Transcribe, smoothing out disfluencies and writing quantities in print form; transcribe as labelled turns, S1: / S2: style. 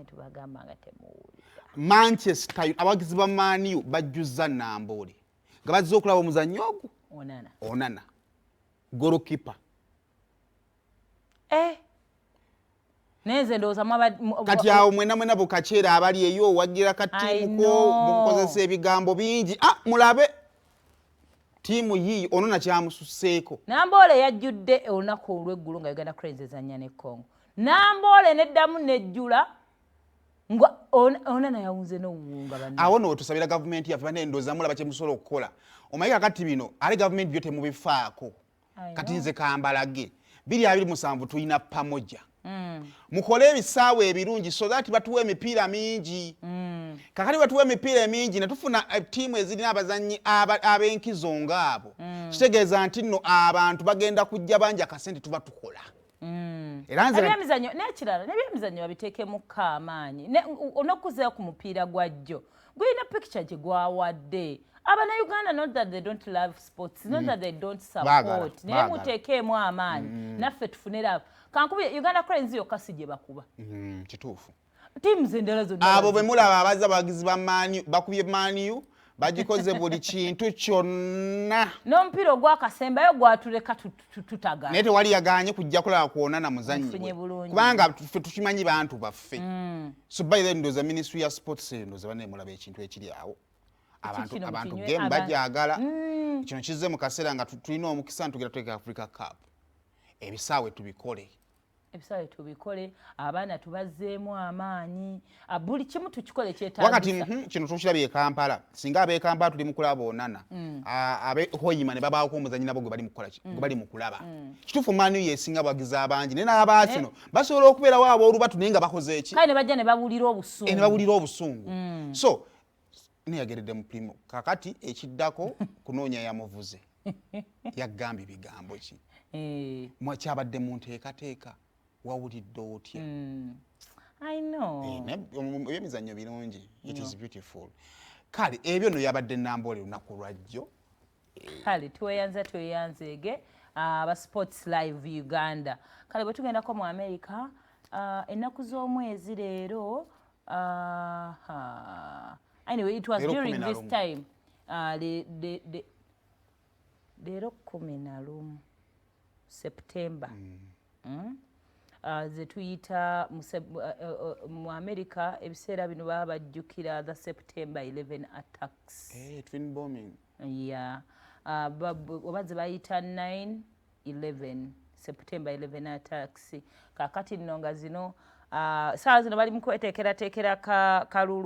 S1: tubagamba nga temuwulira.
S2: Manchester abagizi ba Man U bajjuzza Namboole nga bazze okulaba omuzannyo ogwo. Onana golokipa
S1: neze ndowooza
S2: kati awo mwena bukaceera abali eyo wagira ka ttiimuko mukozesa ebigambo bingi mulabe ttiimu yiiyo Onana kyamususseeko.
S1: Namboole yajjudde olunaku olw'eggulu nga Uganda Cranes ezannya ne Congo. Namboole neddamu nejjula nga Onana yawunze n'obuwunga banne.
S2: Awo no tusabira gavumenti yaffe bane ndowooza mulaba kye musobola okukola. Omanyi kati bino ali gavumenti byo temubifaako. Kati nze kambalage 227 tulina pamoja. Mukole ebisaawe ebirungi so that batuwe emipiira mingi. Kakati batuwe emipiira mingi ne tufuna ttiimu ezirina abazannyi ab'enkizo ng'abo. Kitegeeza nti nno abantu bagenda kujja bangi akasente tuba tukola.
S1: Ebyemizannyo n'ekirala n'ebyemizannyo babiteekemu amaanyi onokuzeeyo ku mupiira gwa jjo gulina picture gye gwawadde. Uganda, not that they don't love sports, not that they don't support. Naye muteekeemu amaanyi naffe tufunira kankubye Uganda Cranes yokka si gye bakuba.
S2: Kituufu.
S1: Ttiimu z'endala zonna
S2: abo be mulaba abaza abagizi ba Man U bakubye Man U bagikoze buli kintu kyonna.
S1: N'omupiira ogwakasembayo gwatuleka tutagana.
S2: Naye tewali yaganye kujja kulaba kuonana muzannyi kubanga ffe tukimanyi bantu baffe. So by the ndowooza Ministry ya Sports ndowooza bane mulaba ekintu ekiri awo. Abantu game bajagala. Kino kizze mu kaseera nga tulina omukisa ntugera tuteeka Africa Cup. Ebisaawe tubikole abaana tubazzeemu amaanyi buli kimu tukikole kyetaagisa. Wakati kino tukirabye e Kampala singa ab'e Kampala tuli mu kulaba Onana abe Hoima ne babaako omuzannyi nabo gwe bali mu kulaba. Kituufu Man U yeesinga abagizi abangi naye n'abaasino basobola okubeerawo aboolubatu naye nga bakoze eki
S1: kale ne bajja ne babulira obusungu.
S2: So neyageredde mu primo kakati ekiddako kunoonya yamuvuze yagamba ebigambo ki mwakyabadde mu nteekateeka wawulidde otya?
S1: I know.
S2: Ebyemizannyo birungi. It is beautiful. Kale ebyo no yabadde Namboole lunaku lwajjo.
S1: Kale tweyanzeege aba Sports Live Uganda. Kale bwe tugendako mu America ennaku z'omwezi leero anyway it was during this time leero 11 September. Ze tuyita mu America ebiseera bino baba bajjukira the September 11 attacks.
S2: Twin bombing.
S1: Yeah. Oba ze bayita 9/11 September 11 attacks. Kakati nno nga zino saa zino bali mu kweteekerateekera kalulu